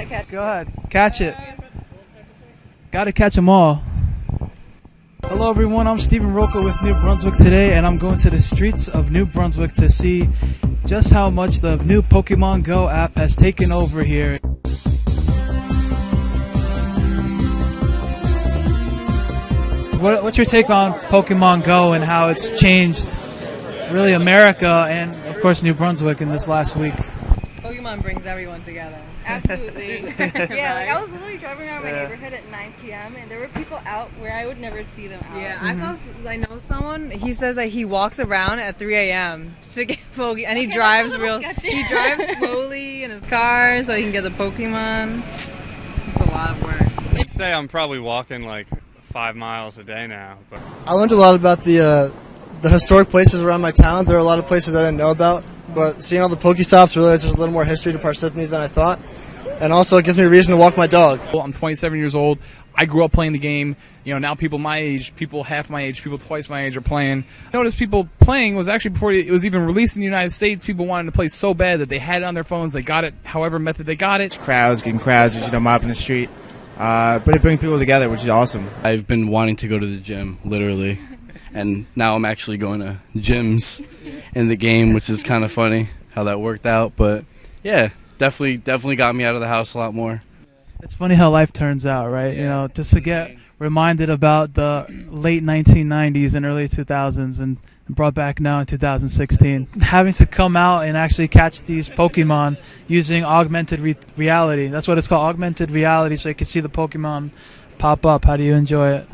I catch it? Go ahead. Catch it. Gotta catch them all. Hello everyone, I'm Stephen Roca with New Brunswick Today, and I'm going to the streets of New Brunswick to see just how much the new Pokémon Go app has taken over here. What's your take on Pokémon Go and how it's changed really America and of course New Brunswick in this last week? Pokemon brings everyone together. Absolutely. Yeah, like I was literally driving around my neighborhood at 9 p.m. and there were people out where I would never see them out. Yeah, I know someone, he says that he walks around at 3 a.m. to get Pokemon, and he drives slowly in his car so he can get the Pokemon. It's a lot of work. I'd say I'm probably walking like 5 miles a day now. But I learned a lot about the historic places around my town. There are a lot of places I didn't know about, but seeing all the Pokestops, realized there's a little more history to Parsippany than I thought. And also, it gives me a reason to walk my dog. Well, I'm 27 years old. I grew up playing the game. You know, now people my age, people half my age, people twice my age are playing. I noticed people playing was actually before it was even released in the United States. People wanted to play so bad that they had it on their phones. They got it however method they got it. Crowds, getting crowds, mopping the street. But it brings people together, which is awesome. I've been wanting to go to the gym, literally. And now I'm actually going to gyms in the game, which is kind of funny how that worked out. But, yeah, definitely got me out of the house a lot more. It's funny how life turns out, right? You know, just to get reminded about the late 1990s and early 2000s and brought back now in 2016. Having to come out and actually catch these Pokemon using augmented reality. That's what it's called, augmented reality, so you can see the Pokemon pop up. How do you enjoy it?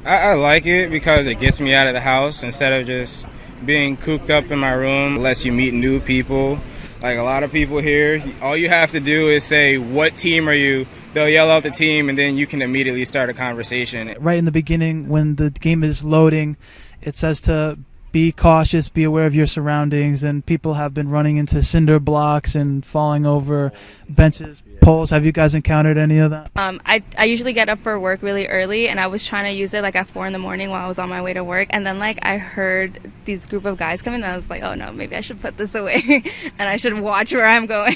I like it because it gets me out of the house instead of just being cooped up in my room. It lets you meet new people. Like a lot of people here, all you have to do is say, what team are you? They'll yell out the team, and then you can immediately start a conversation. Right in the beginning, when the game is loading, it says to be cautious, be aware of your surroundings, and people have been running into cinder blocks and falling over benches, poles. Have you guys encountered any of that? I usually get up for work really early, and I was trying to use it like at 4 in the morning while I was on my way to work, and then like I heard these group of guys coming, and I was like, oh no, maybe I should put this away and I should watch where I'm going.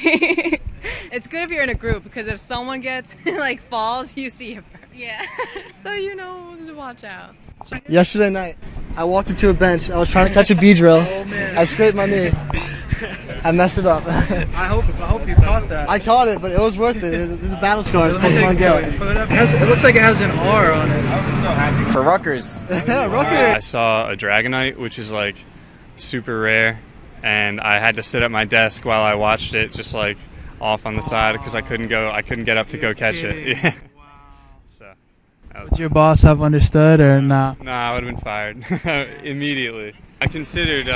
It's good if you're in a group, because if someone gets like falls, you see it first. Yeah. So you know to watch out. Yesterday night, I walked into a bench. I was trying to catch a Beedrill. Oh, man. I scraped my knee. I messed it up. I hope you caught that. I caught it, but it was worth it. It's a battle scar. It's Pokemon Go. It looks like it has an R on it. I was so happy for Rutgers. Yeah, Rutgers. I saw a Dragonite, which is like super rare, and I had to sit at my desk while I watched it, just like off on the side because I couldn't get up to go catch it. Yeah. So. Would your boss have understood or not? Nah, I would have been fired immediately. I considered,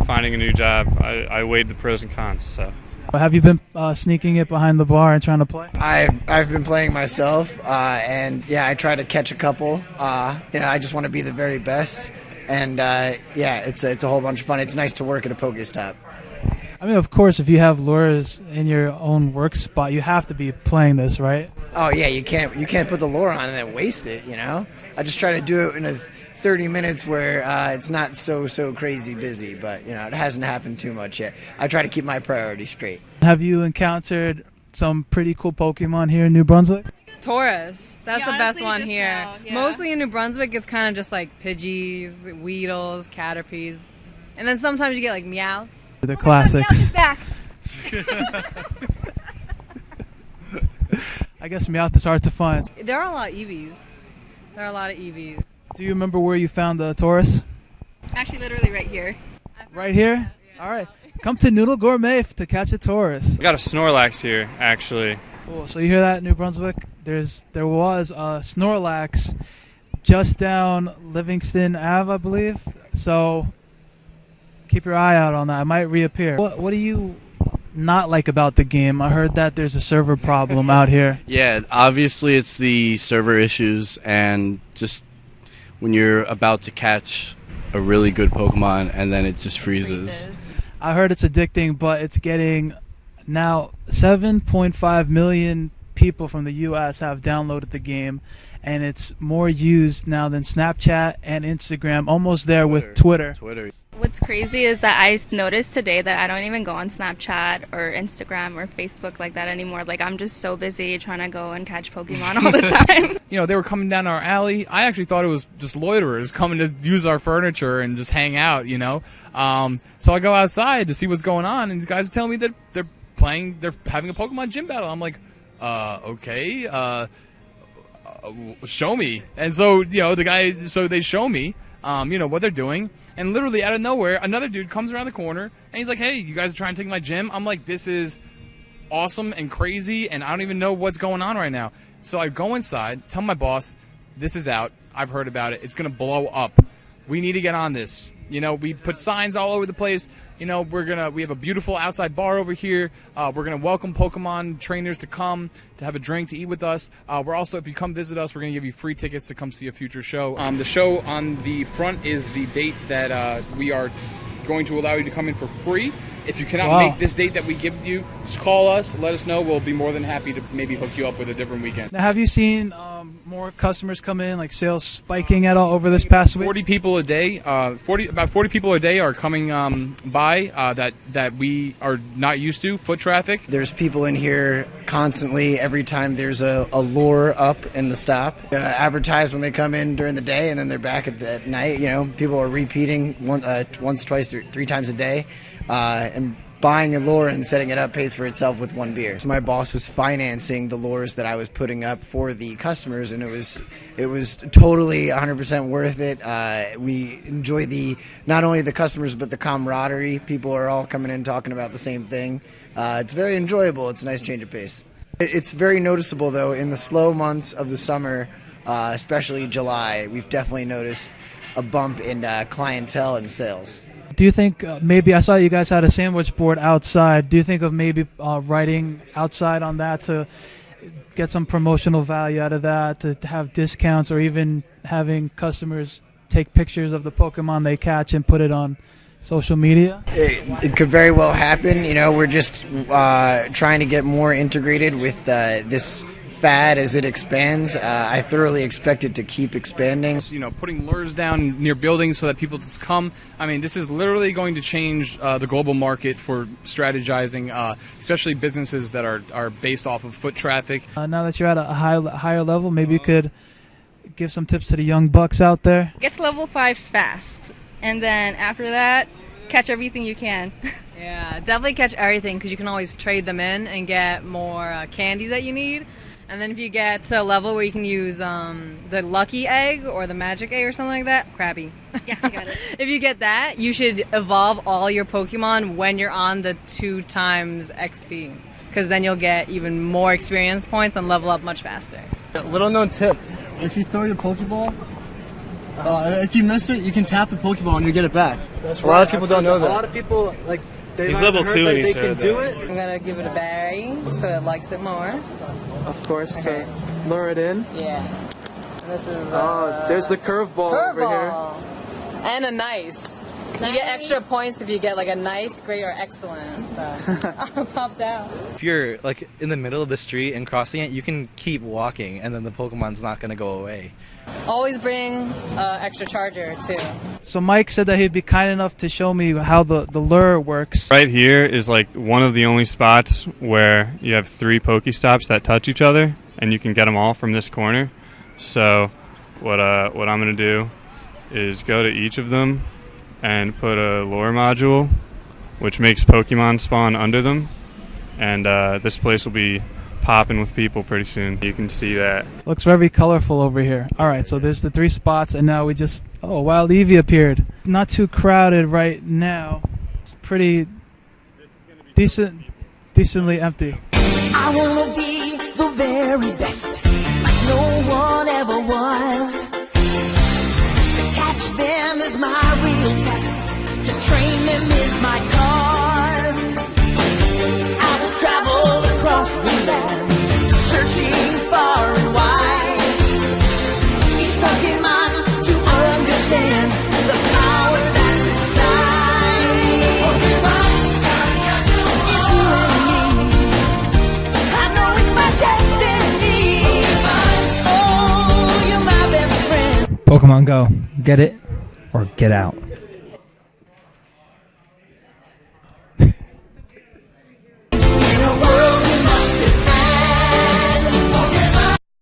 finding a new job. I weighed the pros and cons. So, have you been sneaking it behind the bar and trying to play? I've been playing myself, and yeah, I try to catch a couple. I just want to be the very best, and it's a whole bunch of fun. It's nice to work at a Pokestop. I mean, of course, if you have lures in your own work spot, you have to be playing this, right? Oh yeah, you can't put the lure on and then waste it. You know, I just try to do it in a 30 minutes where it's not so crazy busy, but it hasn't happened too much yet. I try to keep my priorities straight. Have you encountered some pretty cool Pokemon here in New Brunswick? Taurus, that's the best one here. Now, yeah. Mostly in New Brunswick, it's kind of just like Pidgeys, Weedles, Caterpies, and then sometimes you get like Meowths. The classics. Back. I guess Meowth is hard to find. There are a lot of Eevees. Do you remember where you found the Taurus? Actually, literally right here. Right here? All right. Come to Noodle Gourmet to catch a Taurus. I got a Snorlax here, actually. Cool. So you hear that, New Brunswick? There was a Snorlax just down Livingston Ave, I believe. So keep your eye out on that. It might reappear. What do you not like about the game? I heard that there's a server problem out here. Yeah, obviously it's the server issues, and just when you're about to catch a really good Pokemon and then it just freezes. I heard it's addicting, but it's getting now 7.5 million people from the U.S. have downloaded the game, and it's more used now than Snapchat and Instagram, almost there with Twitter. What's crazy is that I noticed today that I don't even go on Snapchat or Instagram or Facebook like that anymore. Like, I'm just so busy trying to go and catch Pokemon all the time. You know, they were coming down our alley. I actually thought it was just loiterers coming to use our furniture and just hang out, you know. So I go outside to see what's going on, and these guys are telling me that they're having a Pokemon gym battle. I'm like, okay, show me. And so, you know, they show me, you know, what they're doing. And literally out of nowhere, another dude comes around the corner, and he's like, hey, you guys are trying to take my gym? I'm like, this is awesome and crazy, and I don't even know what's going on right now. So I go inside, tell my boss, this is out. I've heard about it. It's going to blow up. We need to get on this. You know, we put signs all over the place. You know, we have a beautiful outside bar over here. We're going to welcome Pokemon trainers to come to have a drink, to eat with us. We're also, if you come visit us, we're going to give you free tickets to come see a future show. The show on the front is the date that we are going to allow you to come in for free. If you cannot make this date that we give you, just call us, let us know. We'll be more than happy to maybe hook you up with a different weekend. Now, have you seen more customers come in, like sales spiking at all over this past week? 40 people a day. About 40 people a day are coming by that we are not used to. Foot traffic. There's people in here constantly. Every time there's a lure up in the stop, advertised when they come in during the day, and then they're back at night. You know, people are repeating once, twice, three times a day. And buying a lure and setting it up pays for itself with one beer. So my boss was financing the lures that I was putting up for the customers, and it was totally 100% worth it. We enjoy not only the customers but the camaraderie. People are all coming in talking about the same thing. It's very enjoyable. It's a nice change of pace. It's very noticeable though in the slow months of the summer, especially July. We've definitely noticed a bump in clientele and sales. Do you think maybe, I saw you guys had a sandwich board outside. Do you think of maybe writing outside on that to get some promotional value out of that, to have discounts, or even having customers take pictures of the Pokemon they catch and put it on social media? It could very well happen. You know, we're just trying to get more integrated with this fad as it expands. I thoroughly expect it to keep expanding. You know, putting lures down near buildings so that people just come. I mean, this is literally going to change the global market for strategizing, especially businesses that are based off of foot traffic. Now that you're at a higher level, maybe you could give some tips to the young bucks out there. Get to level 5 fast, and then after that, catch everything you can. Yeah, definitely catch everything, because you can always trade them in and get more candies that you need. And then if you get to a level where you can use the lucky egg or the magic egg or something like that, Krabby. Yeah, I got it. If you get that, you should evolve all your Pokemon when you're on the 2 times XP, because then you'll get even more experience points and level up much faster. Little known tip, if you throw your Pokeball, if you miss it, you can tap the Pokeball and you get it back. That's right. A lot of people don't know that. A lot of people, like, he's level 2 and they can do it. I'm going to give it a berry so it likes it more. Of course, to lure it in. Yeah. And this is there's the curveball over here. And a nice. You get extra points if you get like a nice, great, or excellent. So popped out. If you're like in the middle of the street and crossing it, you can keep walking, and then the Pokemon's not going to go away. Always bring extra charger too. So Mike said that he'd be kind enough to show me how the lure works. Right here is like one of the only spots where you have 3 Pokestops that touch each other, and you can get them all from this corner. So what I'm going to do is go to each of them and put a lure module, which makes Pokemon spawn under them. And this place will be popping with people pretty soon. You can see that. Looks very colorful over here. All right, so there's the 3 spots, and now we just... Oh, Wild Eevee appeared. Not too crowded right now. It's pretty decently empty. I want to be the very best, like no one ever was. To catch them is my real test. To train them is my cause. I will travel across the land, searching far and wide. Each Pokemon to understand the power that's inside. Pokemon, it's you and me. I know it's my destiny. Pokemon Go. Get it or get out.